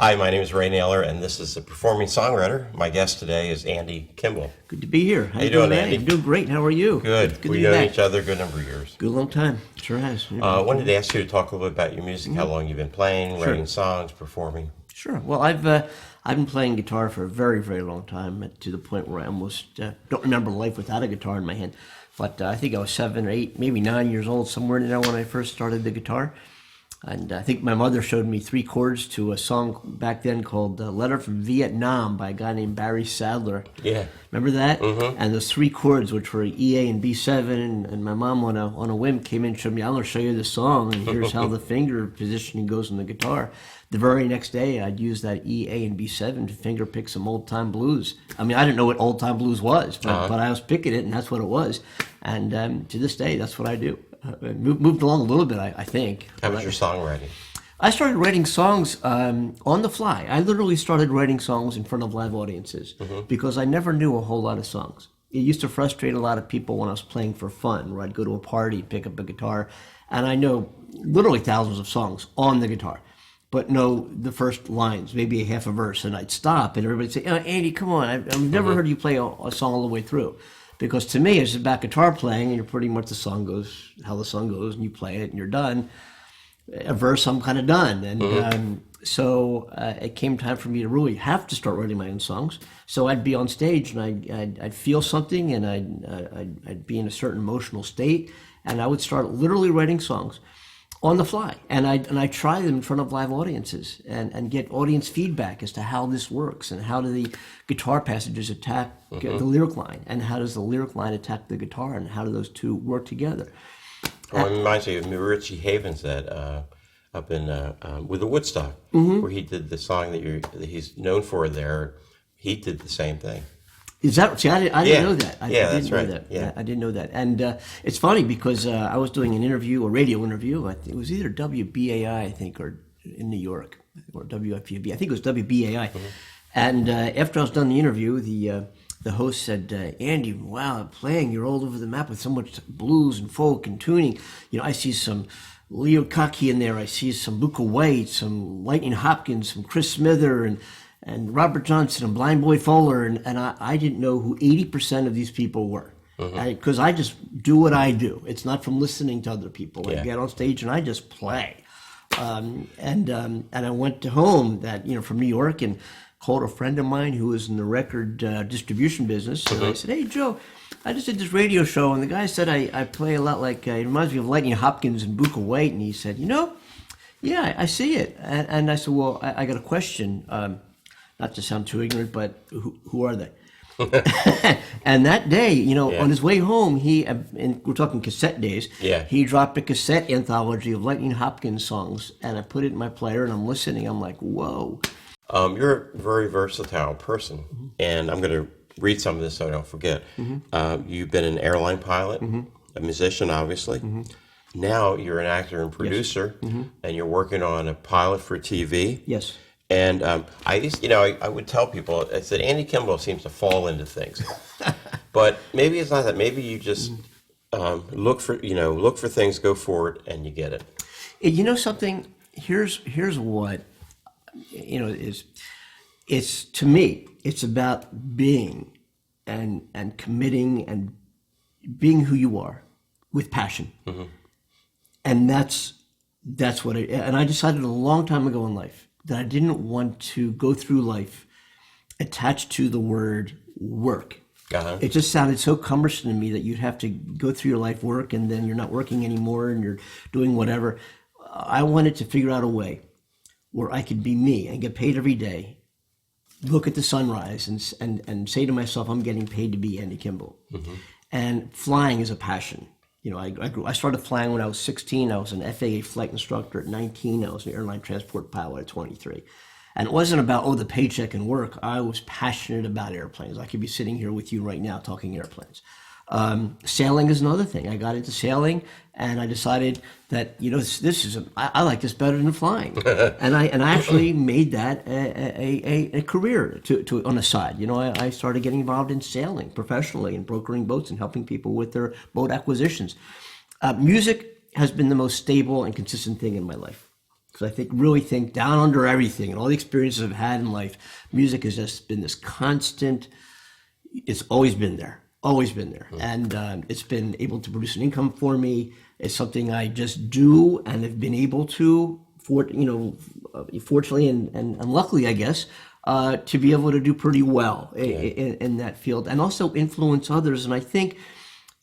Hi, my name is Naylor, and this is the Performing Songwriter. My guest today is Andy Kimbel. Good to be here. How you doing, Andy? I'm doing great. How are you? Good. We've known each other a good number of years. Good long time. Sure has. I wanted to ask you to talk a little bit about your music, how long you've been playing, writing songs, performing. Sure. Well, I've been playing guitar for a very, very long time, to the point where I almost don't remember life without a guitar in my hand. But I think I was 7 or 8, maybe 9 years old, somewhere in there when I first started the guitar. And I think my mother showed me 3 chords to a song back then called Letter from Vietnam by a guy named Barry Sadler. Yeah. Remember that? Mm-hmm. And those 3 chords, which were E, A, and B7, and my mom on a whim came in and showed me, I'm going to show you the song, and here's how the finger positioning goes on the guitar. The very next day, I'd use that E, A, and B7 to finger pick some old-time blues. I mean, I didn't know what old-time blues was, but I was picking it, and that's what it was. And to this day, that's what I do. Moved along a little bit, I think. How was your songwriting? I started writing songs on the fly. I literally started writing songs in front of live audiences because I never knew a whole lot of songs. It used to frustrate a lot of people when I was playing for fun, where I'd go to a party, pick up a guitar, and I know literally thousands of songs on the guitar, but know the first lines, maybe a half a verse, and I'd stop, and everybody'd say, Andy, come on, I've never heard you play a song all the way through. Because to me, it's about guitar playing, and you're pretty much the song goes how the song goes, and you play it, and you're done. A verse, I'm kind of done, and so it came time for me to really have to start writing my own songs. So I'd be on stage, and I'd feel something, and I'd be in a certain emotional state, and I would start literally writing songs on the fly, and I try them in front of live audiences and get audience feedback as to how this works, and how do the guitar passages attack the lyric line, and how does the lyric line attack the guitar, and how do those two work together. Well, it reminds me of Richie Havens that up in with the Woodstock, where he did the song that he's known for there. He did the same thing. Is that? See, I didn't know that. That's right. Yeah, I didn't know that. And it's funny because I was doing an interview, a radio interview. It was either WBAI, I think, or in New York, or WFUB. I think it was WBAI. And after I was done the interview, the host said, "Andy, wow, playing, you're all over the map with so much blues and folk and tuning. You know, I see some Leo Cocky in there. I see some Luca White, some Lightning Hopkins, some Chris Smither, and Robert Johnson and Blind Boy Fowler, and I didn't know who 80% of these people were, because I just do what I do. It's not from listening to other people. I get on stage and I just play, and I went to home from New York and called a friend of mine who was in the record distribution business, and I said, "Hey Joe, I just did this radio show, and the guy said I play a lot like it reminds me of Lightning Hopkins and Luca White," and he said, "Yeah, I see it," and I said, "Well, I got a question." Not to sound too ignorant, but who are they? And that day, on his way home, and we're talking cassette days, he dropped a cassette anthology of Lightning Hopkins songs, and I put it in my player, and I'm listening. I'm like, whoa. You're a very versatile person, and I'm going to read some of this so I don't forget. You've been an airline pilot, a musician, obviously. Now you're an actor and producer, and you're working on a pilot for TV. Yes. And I would tell people, I said, Andy Kimbel seems to fall into things, but maybe it's not that. Maybe you just look for things, go for it, and you get it. You know something? Here's what it's to me. It's about being and committing and being who you are with passion, and that's what. And I decided a long time ago in life that I didn't want to go through life attached to the word work. It just sounded so cumbersome to me that you'd have to go through your life work, and then you're not working anymore and you're doing whatever. I wanted to figure out a way where I could be me and get paid every day, look at the sunrise and say to myself, I'm getting paid to be Andy Kimbel. And flying is a passion. I started flying when I was 16. I was an FAA flight instructor at 19. I was an airline transport pilot at 23. And it wasn't about, the paycheck and work. I was passionate about airplanes. I could be sitting here with you right now talking airplanes. Sailing is another thing. I got into sailing, and I decided that I like this better than flying, and I actually made that a career to on the side. I started getting involved in sailing professionally and brokering boats and helping people with their boat acquisitions. Music has been the most stable and consistent thing in my life. Because I really think down under everything and all the experiences I've had in life, music has just been this constant. It's always been there, and it's been able to produce an income for me. It's something I just do and have been able to, fortunately and luckily, I guess, to be able to do pretty well in that field, and also influence others. And I think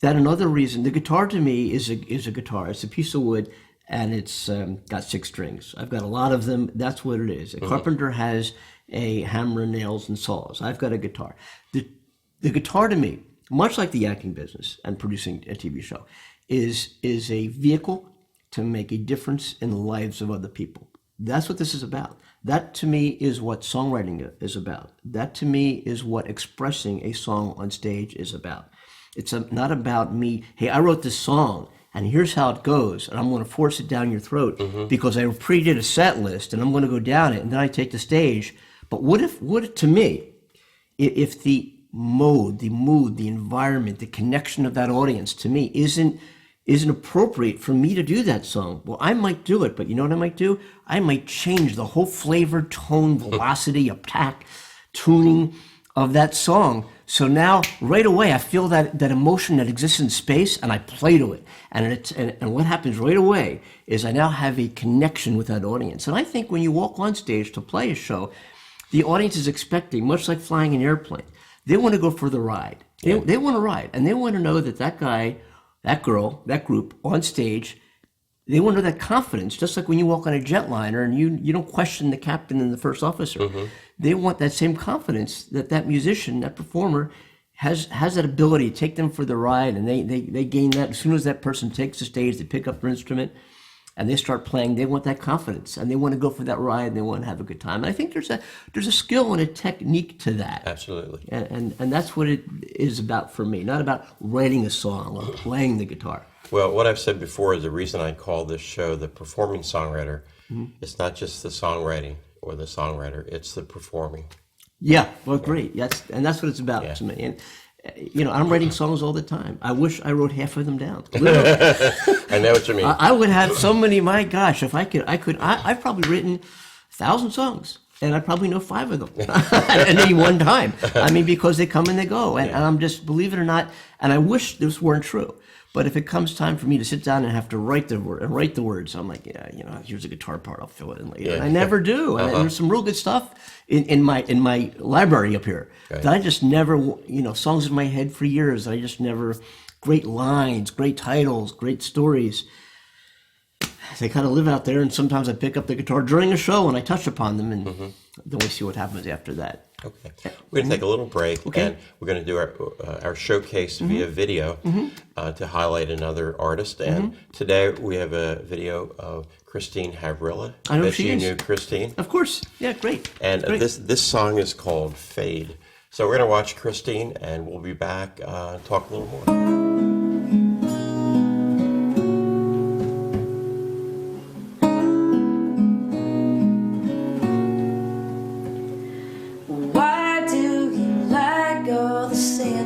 that another reason, the guitar to me is a guitar. It's a piece of wood. And it's got 6 strings. I've got a lot of them. That's what it is. A carpenter has a hammer and nails and saws. I've got a guitar. The guitar to me, much like the acting business and producing a TV show, is a vehicle to make a difference in the lives of other people. That's what this is about. That to me is what songwriting is about. That to me is what expressing a song on stage is about. It's not about me, hey, I wrote this song, and here's how it goes, and I'm going to force it down your throat because I pre-did a set list, and I'm going to go down it, and then I take the stage. But what if to me, if the mode, the mood, the environment, the connection of that audience to me isn't appropriate for me to do that song? Well, I might do it, but you know what I might do? I might change the whole flavor, tone, velocity, attack, tuning of that song. So now, right away, I feel that emotion that exists in space, and I play to it. And what happens right away is I now have a connection with that audience. And I think when you walk on stage to play a show, the audience is expecting, much like flying an airplane, they want to go for the ride. They want to ride, and they want to know that guy, that girl, that group on stage, they want to know that confidence, just like when you walk on a jetliner and you don't question the captain and the first officer. They want that same confidence that musician, that performer has that ability to take them for the ride, and they gain that as soon as that person takes the stage, they pick up their instrument and they start playing. They want that confidence, and they want to go for that ride, and they want to have a good time. And I think there's a skill and a technique to that. Absolutely. And that's what it is about for me, not about writing a song or playing the guitar. Well, what I've said before is the reason I call this show the performing songwriter. It's not just the songwriting or the songwriter, it's the performing. Yeah, well, great. And that's what it's about to me. And I'm writing songs all the time. I wish I wrote half of them down. I know what you mean. I would have so many. My gosh, if I could. I've probably written 1,000 songs, and I probably know 5 of them at any one time. I mean, because they come and they go, and I'm just, believe it or not. And I wish this weren't true. But if it comes time for me to sit down and have to write the words, I'm like, here's a guitar part, I'll fill it in later. And I never do. And there's some real good stuff in my library up here that I just never, songs in my head for years. I just never, great lines, great titles, great stories. They kind of live out there, and sometimes I pick up the guitar during a show and I touch upon them, and then we see what happens after that. Okay. We're going to take a little break, and we're going to do our showcase via video to highlight another artist. And today we have a video of Christine Havrilla. I know she is. You knew Christine. Of course. Yeah, great. And great. This song is called Fade. So we're going to watch Christine, and we'll be back talk a little more.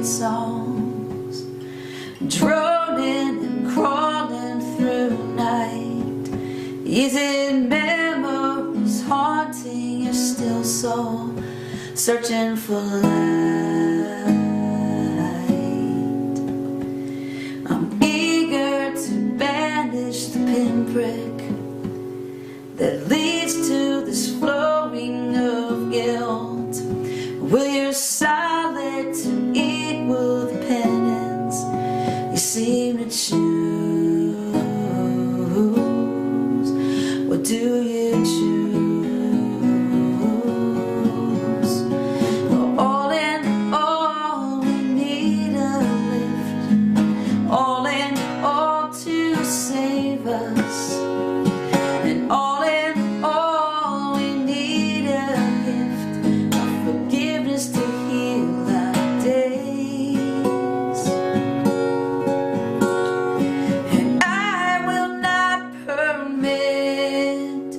Songs droning and crawling through night. Is it memories haunting your still soul, searching for light? I'm eager to banish the pinprick that leads to this flowing of guilt. Will your solitude equal the penance you seem to choose? What do you choose? All in all, we need a lift. All in all, to save us. And all in all, we need a gift of forgiveness to heal our days. And I will not permit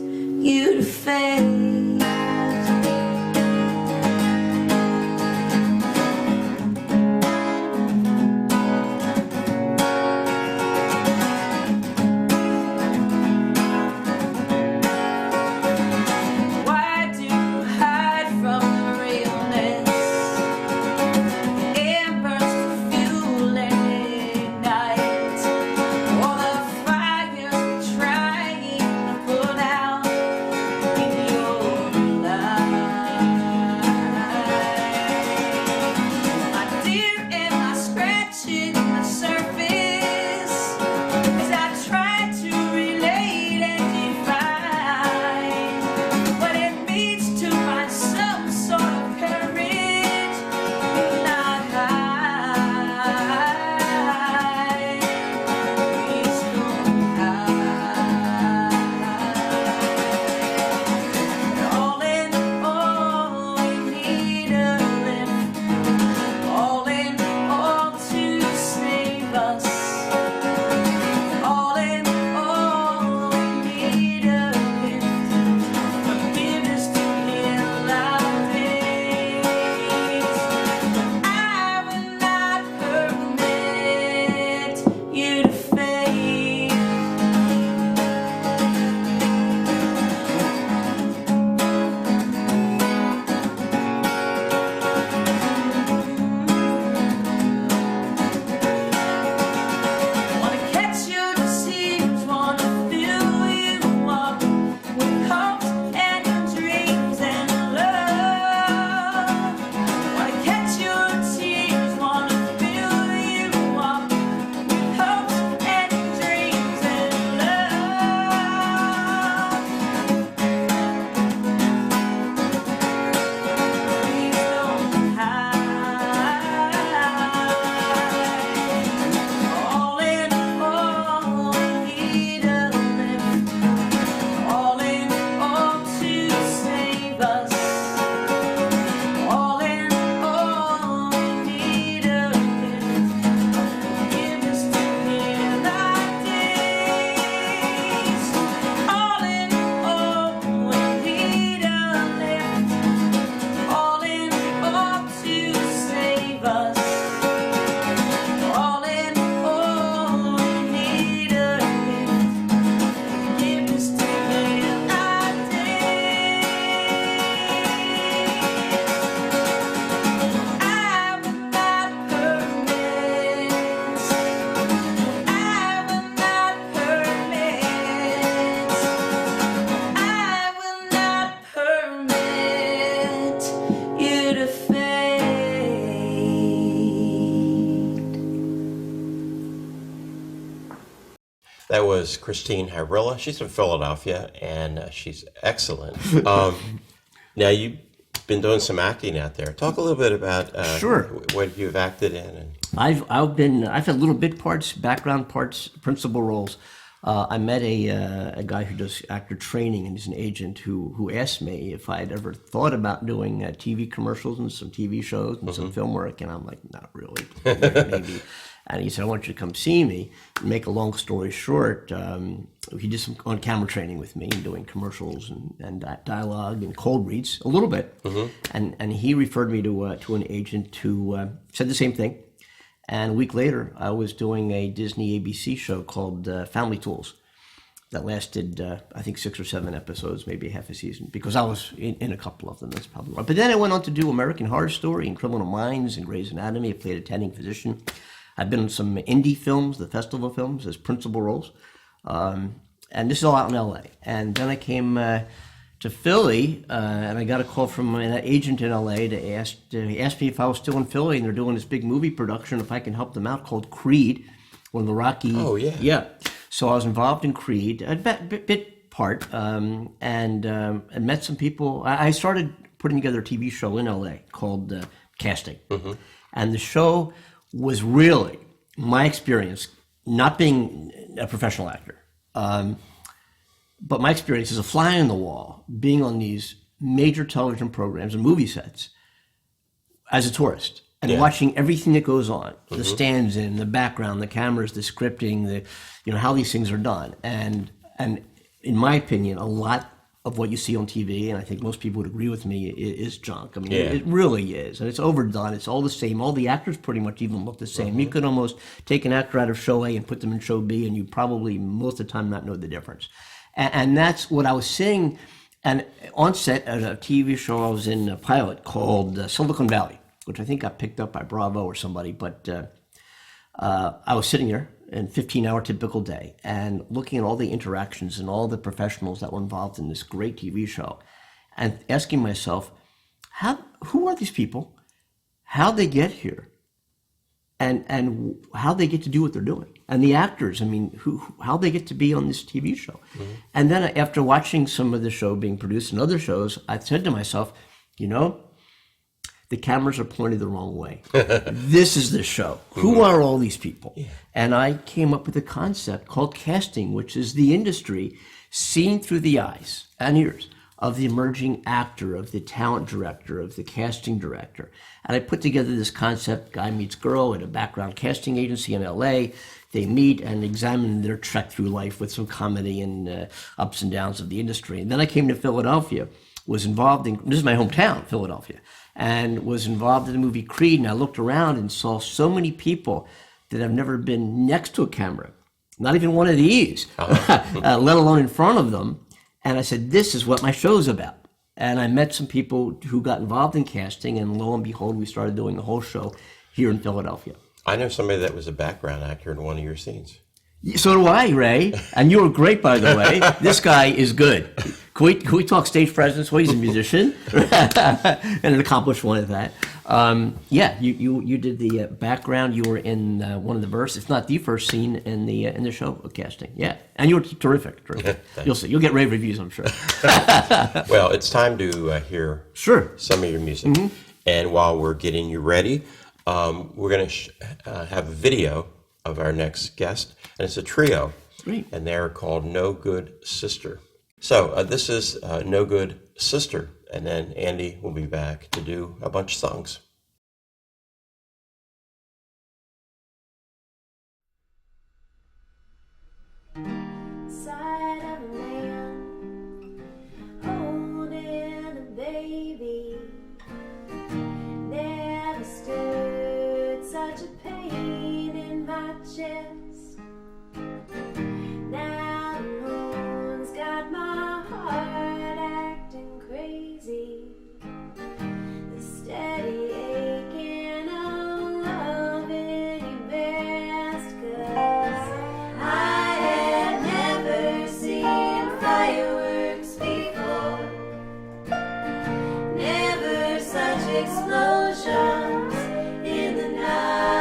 That was Christine Hyrilla. She's from Philadelphia, and she's excellent. Now, you've been doing some acting out there. Talk a little bit about Sure. what you've acted in. And I've had little bit parts, background parts, principal roles. I met a guy who does actor training, and he's an agent who asked me if I'd ever thought about doing TV commercials and some TV shows and some film work, and I'm like, not really, maybe. And he said, I want you to come see me. Make a long story short, he did some on-camera training with me and doing commercials and dialogue and cold reads a little bit. And he referred me to an agent who said the same thing. And a week later, I was doing a Disney ABC show called Family Tools that lasted, I think, 6 or 7 episodes, maybe half a season, because I was in a couple of them. That's probably right. But then I went on to do American Horror Story and Criminal Minds and Grey's Anatomy. I played a attending physician. I've been in some indie films, the festival films, as principal roles. And this is all out in LA. And then I came to Philly, and I got a call from an agent in LA to ask me if I was still in Philly, and they're doing this big movie production, if I can help them out, called Creed, one of the Rocky. Oh, yeah. Yeah. So I was involved in Creed, a bit part, and met some people. I started putting together a TV show in LA called Casting. And the show was really my experience, not being a professional actor, but my experience as a fly on the wall, being on these major television programs and movie sets as a tourist and watching everything that goes on, the stands in, the background, the cameras, the scripting, how these things are done. And in my opinion, a lot of what you see on TV, and I think most people would agree with me, is junk. I mean, it really is. And it's overdone. It's all the same. All the actors pretty much even look the same. You could almost take an actor out of show A and put them in show B, and you probably most of the time not know the difference. And that's what I was seeing. And on set at a TV show, I was in a pilot called Silicon Valley, which I think got picked up by Bravo or somebody. But I was sitting there in a 15-hour typical day and looking at all the interactions and all the professionals that were involved in this great TV show and asking myself, who are these people? How'd they get here? And how they get to do what they're doing, and the actors. I mean, how they get to be on this TV show. And then after watching some of the show being produced in other shows, I said to myself, the cameras are pointed the wrong way. This is the show. Who are all these people? And I came up with a concept called casting, which is the industry seen through the eyes and ears of the emerging actor, of the talent director, of the casting director. And I put together this concept, guy meets girl at a background casting agency in LA. They meet and examine their trek through life with some comedy and ups and downs of the industry. And then I came to Philadelphia, was involved in, this is my hometown, Philadelphia, and was involved in the movie Creed. And I looked around and saw so many people that have never been next to a camera, not even one of these, let alone in front of them. And I said, this is what my show's about. And I met some people who got involved in casting, and lo and behold, we started doing the whole show here in Philadelphia. I know somebody that was a background actor in one of your scenes. So do I, Ray. And you were great, by the way. This guy is good. Can we talk stage presence? Well, he's a musician and an accomplished one at that. You did the background. You were in one of the verses, if not the first scene in the show of casting. Yeah, and you were terrific. You'll see. You'll get rave reviews, I'm sure. Well, it's time to hear some of your music. And while we're getting you ready, we're going to have a video of our next guest, and it's a trio. Great. And they're called No Good Sister. So this is No Good Sister, and then Andy will be back to do a bunch of songs. Side of a man holding a baby, never stirred such a pain in my chest. Now the Lord's got my heart acting crazy, the steady aching of loving you best, 'cause I had never seen fireworks before, never such explosions in the night.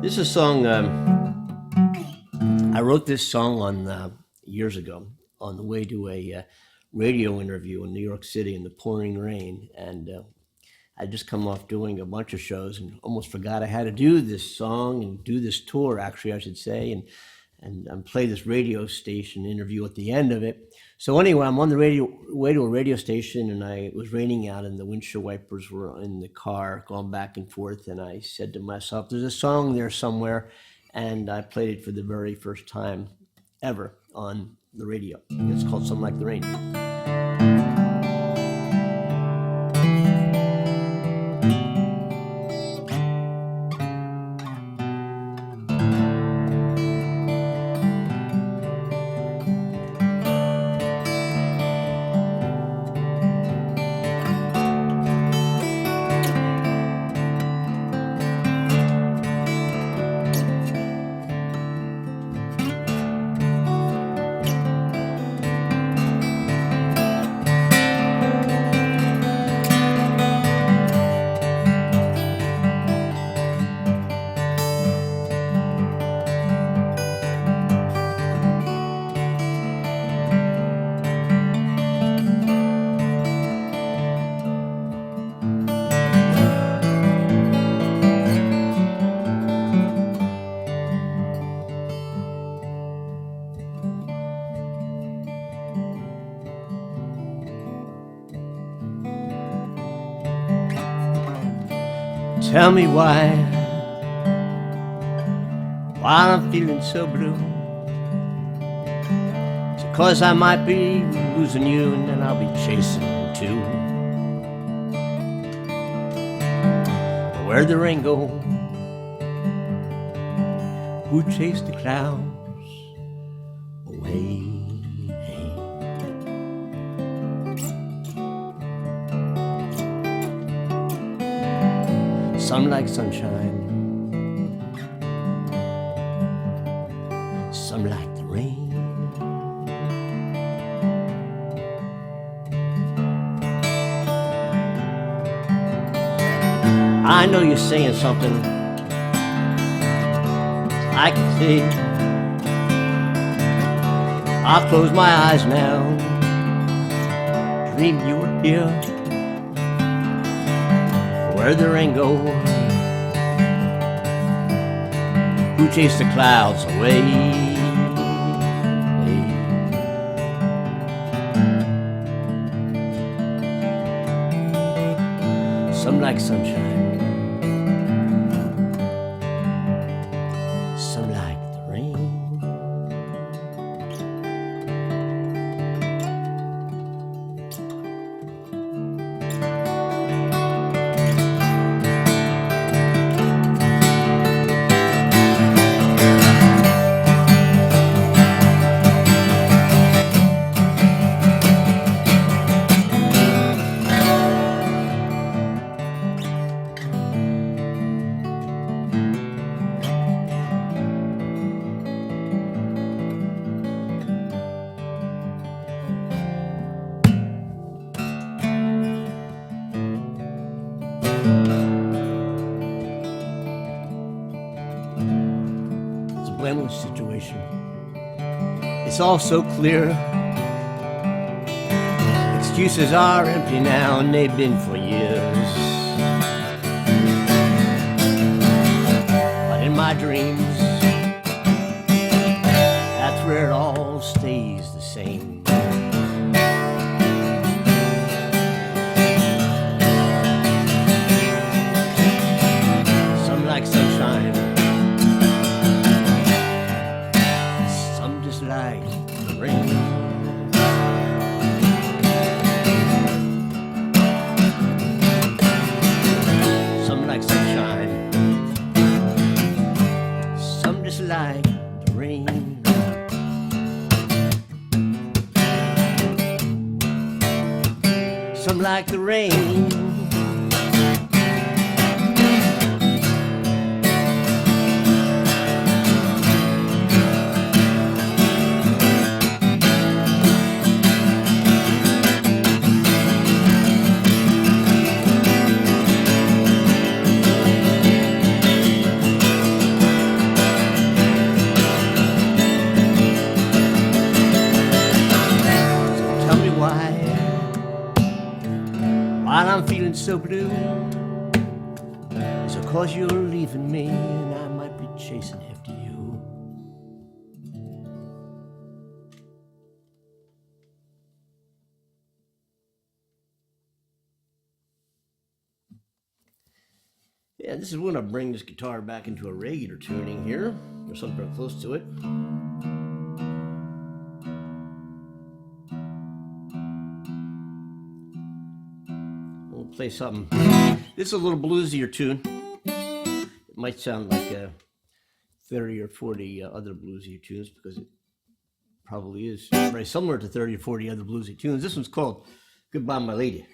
This is a song. I wrote this song on years ago on the way to a radio interview in New York City in the pouring rain, and I'd just come off doing a bunch of shows and almost forgot I had to do this song and do this tour, actually, I should say, and play this radio station interview at the end of it. So anyway, I'm on the way to a radio station, and it was raining out, and the windshield wipers were in the car going back and forth, and I said to myself, there's a song there somewhere, and I played it for the very first time ever on the radio. It's called Something Like the Rain. Tell me why I'm feeling so blue. It's 'cause I might be losing you, and then I'll be chasing you too. Where'd the rain go? Who chased the clouds away? Some like sunshine, some like the rain. I know you're saying something I can see. I'll close my eyes now, dream you were here. Where'd the rain go? Who chased the clouds away? Some like sunshine, some like the rain. Blameless situation. It's all so clear. Excuses are empty now, and they've been for years. But in my dreams, that's where it all stays the same. Some like sunshine, like the rain. Some like sunshine, some just like the rain. Some like the rain. while I'm feeling so blue. So cause you're leaving me and I might be chasing after you. Yeah, this is when I bring this guitar back into a regular tuning here, or something close to it. We'll play something. This is a little bluesier tune. It might sound like 30 or 40 other bluesy tunes, because it probably is very similar to 30 or 40 other bluesy tunes. This one's called Goodbye My Lady.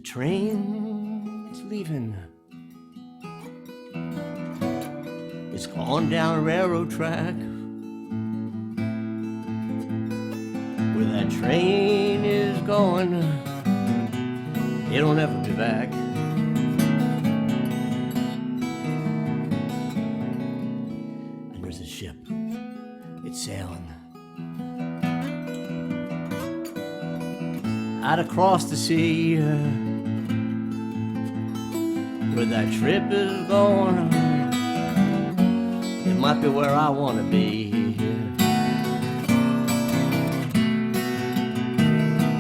Train is leaving. It's gone down a railroad track. Where that train is going, it'll never be back. And there's a ship, it's sailing out across the sea. Where that trip is going, it might be where I want to be.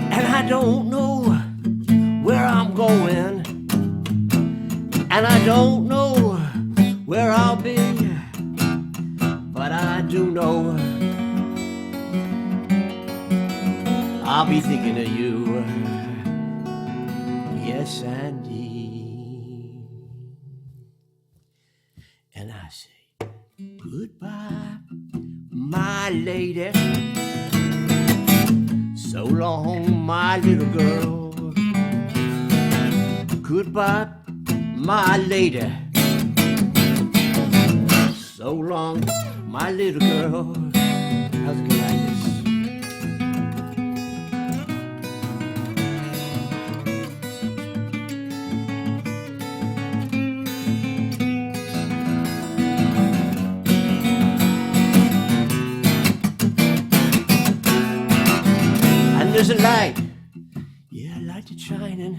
And I don't know where I'm going, and I don't know where I'll be, but I do know I'll be thinking of you. Yes, indeed. And I say, goodbye, my lady. So long, my little girl. Goodbye, my lady. So long, my little girl. How's it go like this? There's a light, yeah, a light that's shining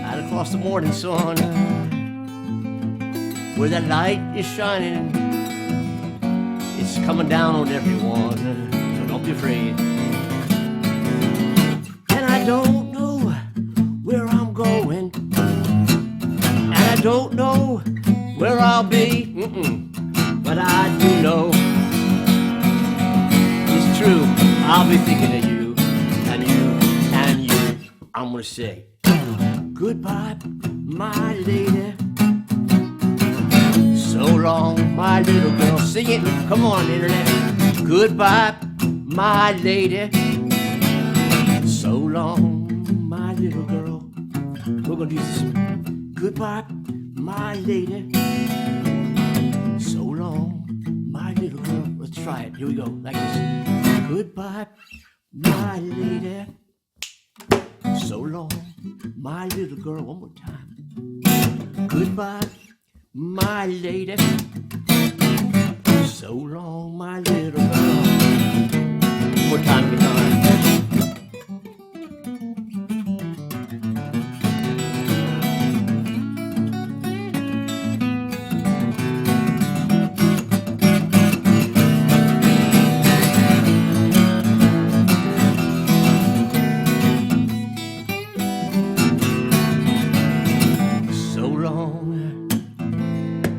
out across the morning sun. Where that light is shining, it's coming down on everyone, so don't be afraid. And I don't know where I'm going, and I don't know where I'll be, but I do know it's true. I'll be thinking of you, and you, and you. I'm gonna say, goodbye, my lady. So long, my little girl. Sing it, come on, internet. Goodbye, my lady. So long, my little girl. We're gonna do this. Goodbye, my lady. So long, my little girl. Let's try it. Here we go, like this. Goodbye, my lady. So long, my little girl. One more time. Goodbye, my lady. So long, my little girl. One more time, guitar.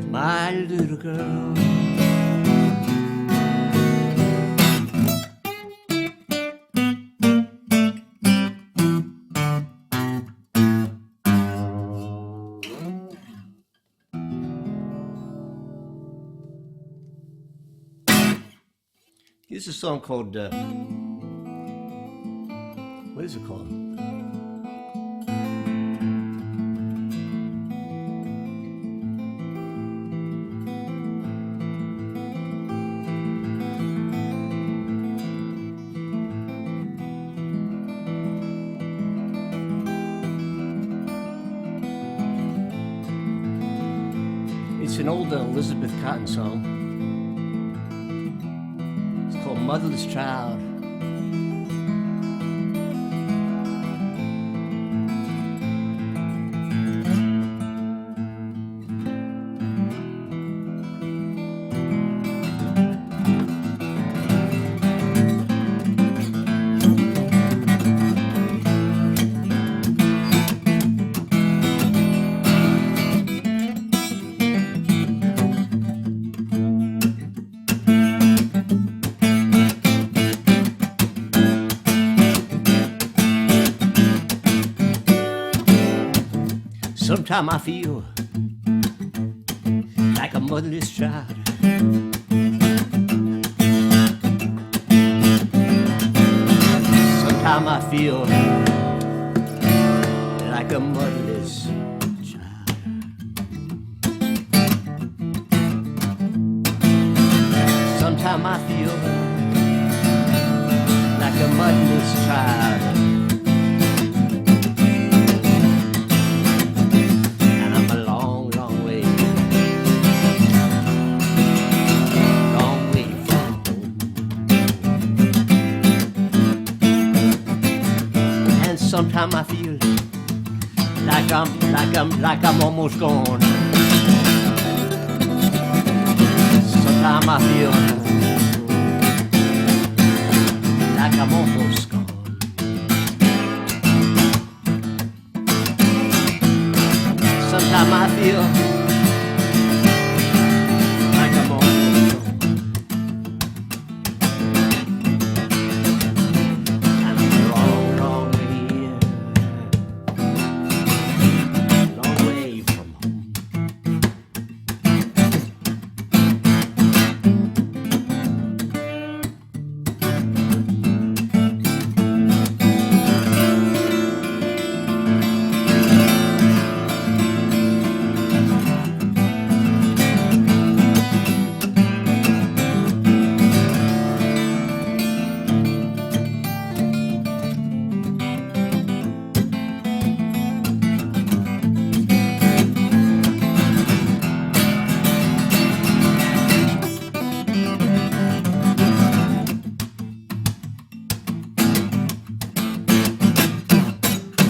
My little girl. This is a song called What is it called? It's an old Elizabeth Cotton song. It's called Motherless Child. Sometimes I feel like a motherless child. Sometimes I feel like a motherless child. Sometimes I feel like a motherless child. Sometimes I feel like I'm almost gone. Sometimes I feel like I'm almost gone. Sometimes I feel like I'm almost gone.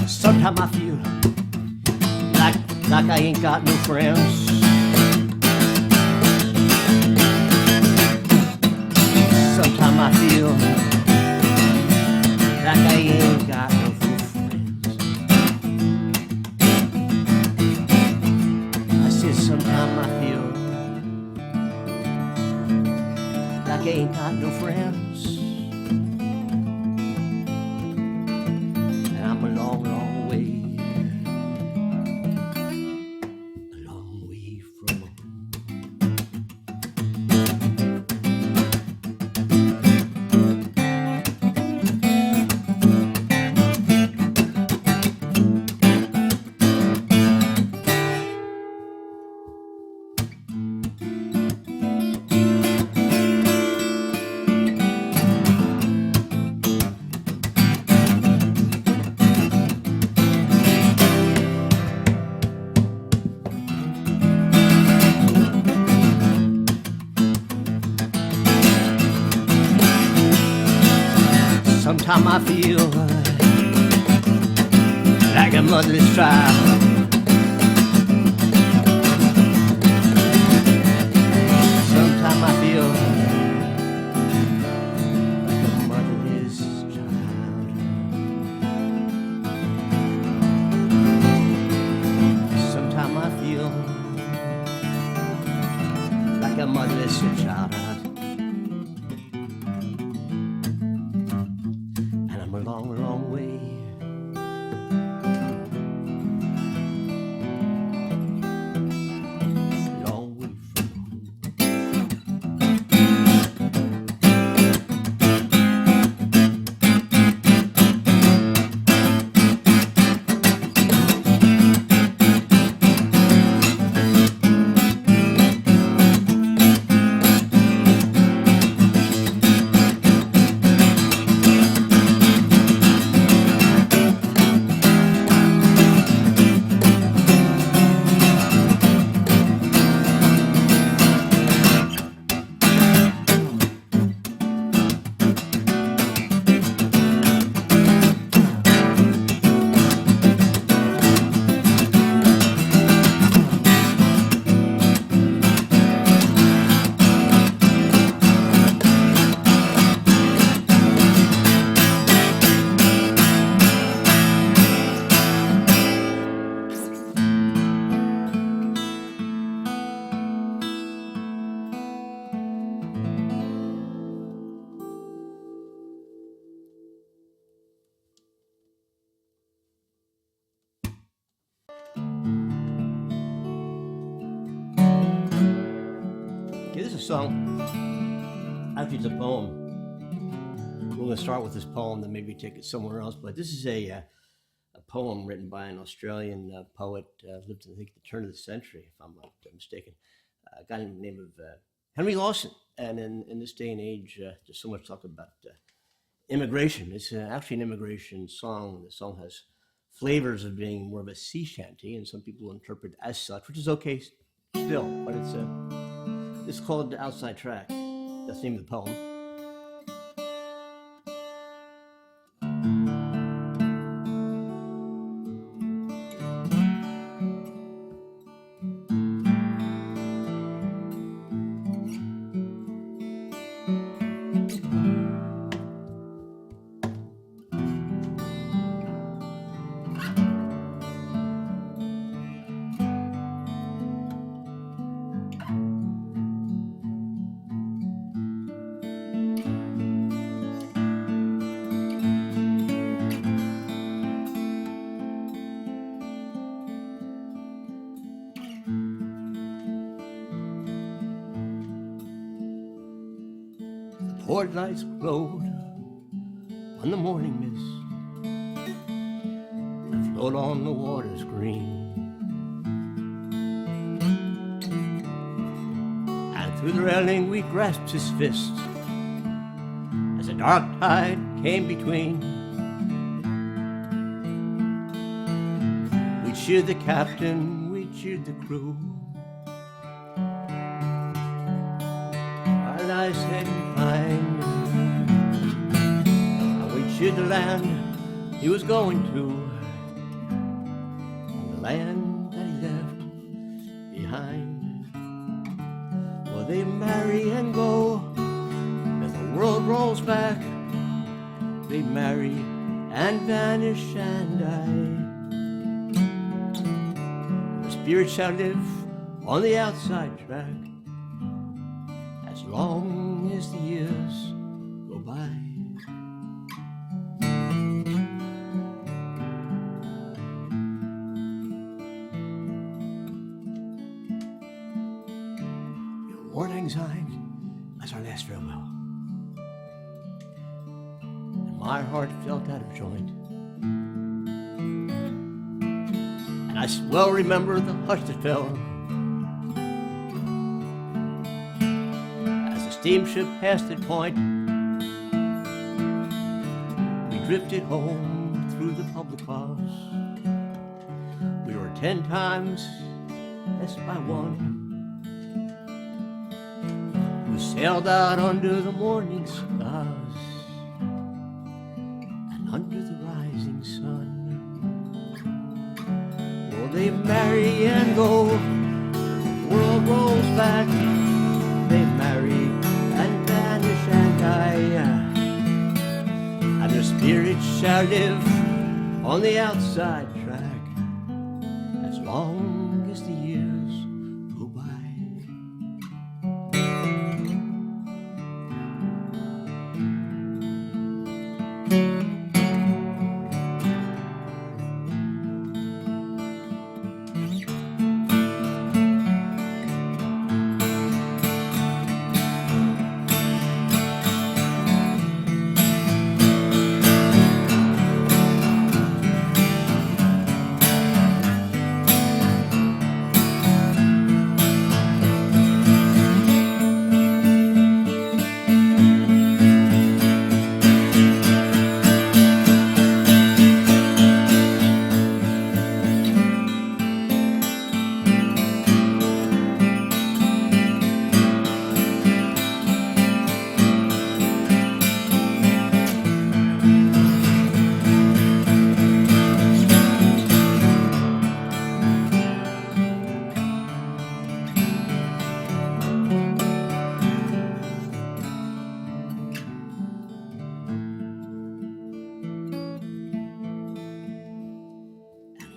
Sometimes I feel like I ain't got no friends. Sometimes I feel like I ain't got no friends. I said sometimes I feel like I ain't got no friends. And I'm a long, long way from home. Sometimes I feel like a motherless child. Sometimes I feel like a motherless child. Sometimes I feel like a motherless child. A long, long way, a song. Actually, it's a poem. We're going to start with this poem, then maybe take it somewhere else. But this is a poem written by an Australian poet, lived in, I think, the turn of the century, if I'm not mistaken. A guy named the name of Henry Lawson. And in this day and age, there's so much talk about immigration. It's actually an immigration song. The song has flavors of being more of a sea shanty, and some people interpret it as such, which is okay still. But it's called the Outside Track. That's the name of the poem. Port lights glowed on the morning mist and float on the waters green. And through the railing we grasped his fist as a dark tide came between. We cheered the captain, we cheered the crew. I said fine. And we cheered the land he was going to, and the land that he left behind. Well, they marry and go as the world rolls back. They marry and vanish and die. Their spirit shall live on the outside track as long as the years go by. Your warning sign as our last farewell, and my heart felt out of joint. And I well remember the hush that fell steamship passed that point. We drifted home through the public house. We were 10 times missed by one, who sailed out under the morning stars and under the rising sun. Well, they marry and go, the world rolls back. They marry and vanish and die, and their spirits shall live on the outside track as long as the years go by.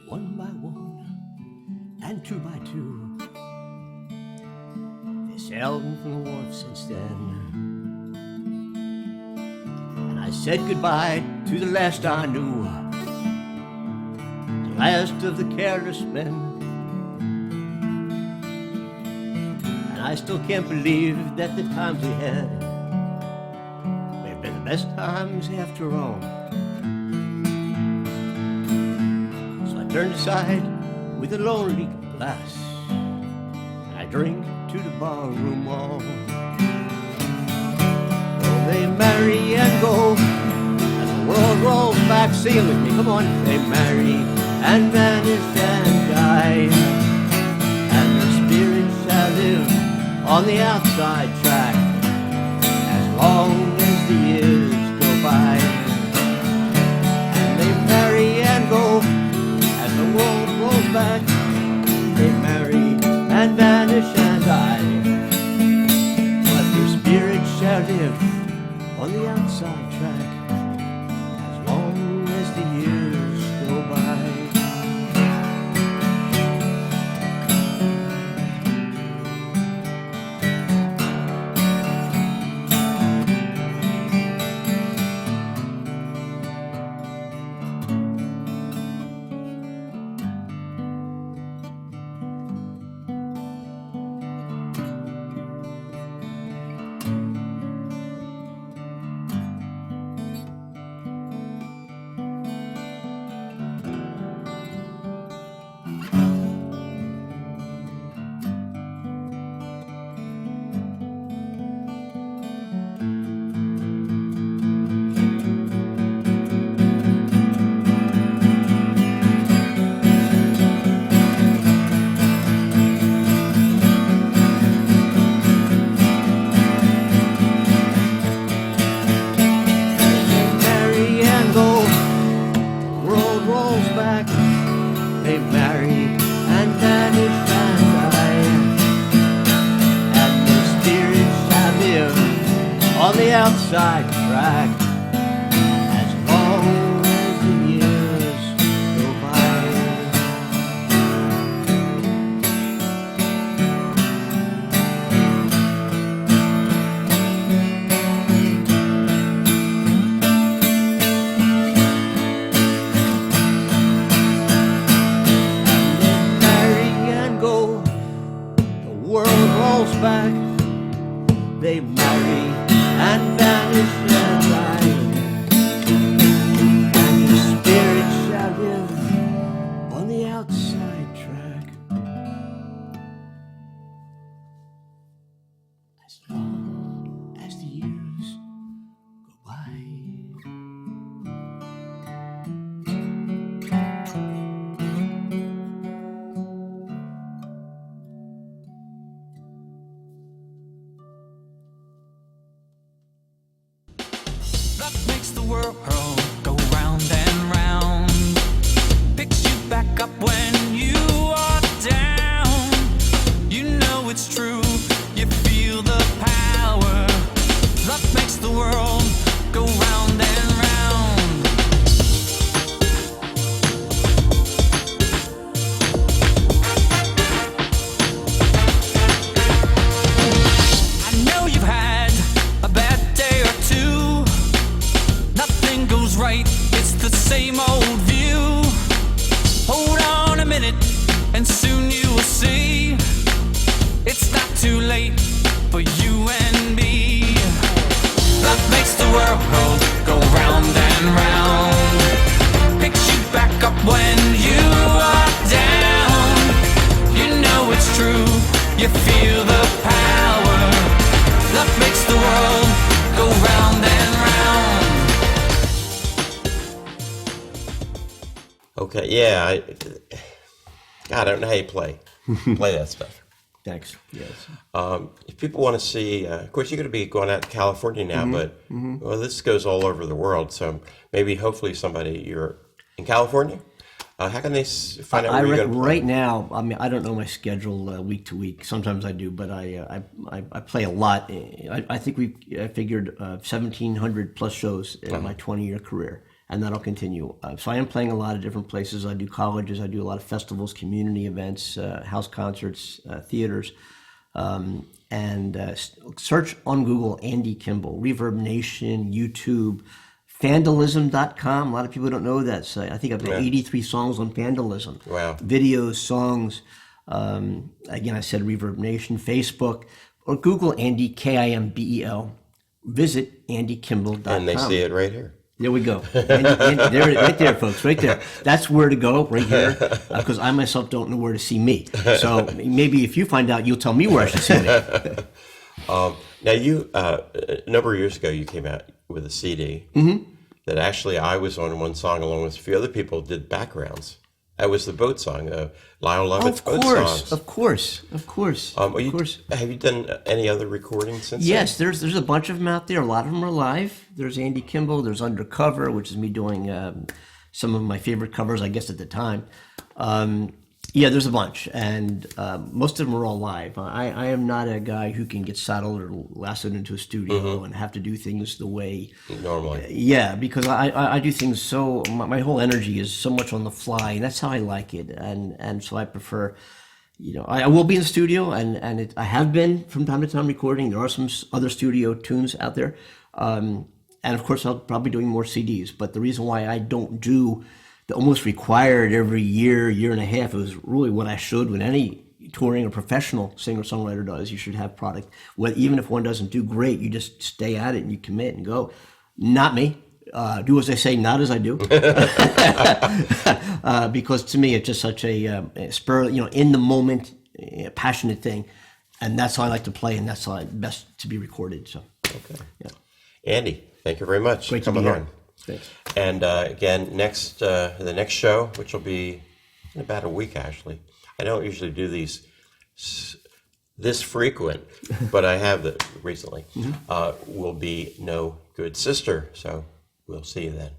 One by one and two by two, they sailed from the wharf since then. And I said goodbye to the last I knew, the last of the careless men. And I still can't believe that the times we had may have been the best times after all. So I turned aside with a lonely glass, and I drink to the barroom wall. Oh, they marry and go, and the world rolls back. Sing it with me, come on. They marry and vanish and die, and their spirits shall live on the outside track as long as the years go by. And they marry and go as the world rolls back. They marry and vanish and die, but their spirits shall live on the outside track as long as the years go by. They marry and vanish and die, and their spirits shall live on the outside track as long as the years go by. Back, they marry and vanish and die, and the spirits shall live on the outside track as long as the years go by. The world go round and round, picks you back up when you are down. You know it's true, you feel the power. Love makes the world go round and round. I know you've had a bad day or two. Nothing goes right, it's the same old view. Hold on a minute, and soon you will see it's not too late for you and me. Love makes the world go round and round, picks you back up when you are down. You know it's true, you feel the power. Love makes the world go round and round. Okay, yeah. I don't know how you play that stuff. Thanks. Yes. If people want to see, of course, you're going to be going out to California now, but well, this goes all over the world. So maybe, hopefully, you're in California. How can they find out where you're going to play? Right now, I mean, I don't know my schedule week to week. Sometimes I do, but I play a lot. I think I figured 1,700 plus shows in my 20-year career. And that'll continue. So I am playing a lot of different places. I do colleges. I do a lot of festivals, community events, house concerts, theaters. Search on Google Andy Kimbel, Reverb Nation, YouTube, Vandalism.com. A lot of people don't know that site. I think I've got 83 songs on Vandalism. Wow. Videos, songs. Again, I said Reverb Nation, Facebook, or Google Andy, Kimbel. Visit andykimbel.com. And they see it right here. There we go. Andy, there, right there, folks, right there. That's where to go, right here, because I myself don't know where to see me. So maybe if you find out, you'll tell me where I should see me. Now, you a number of years ago, you came out with a CD that actually I was on one song along with a few other people did backgrounds. That was the boat song, Lyle Lovett's boat songs. Of course. Have you done any other recordings since Yes, there's a bunch of them out there. A lot of them are live. There's Andy Kimbel. There's Undercover, which is me doing some of my favorite covers, I guess, at the time. Yeah, there's a bunch, and most of them are all live. I am not a guy who can get saddled or lassoed into a studio and have to do things the way normally? Yeah, because I do things so my whole energy is so much on the fly, and that's how I like it, and so I prefer. I will be in the studio, and I have been from time to time recording. There are some other studio tunes out there, and of course I'll probably be doing more CDs. But the reason why I don't do the almost required every year and a half is really what I should when any touring or professional singer-songwriter does. You should have product. Even if one doesn't do great, you just stay at it and you commit and go. Not me. Do as I say, not as I do. Because to me, it's just such a spur, in the moment, passionate thing, and that's how I like to play, and that's how best to be recorded. So, okay, yeah. Andy, thank you very much Great for coming to be here. on. Thanks. And again, the next show, which will be in about a week, actually. I don't usually do these this frequent, but I have recently. Will be No Good Sister. So we'll see you then.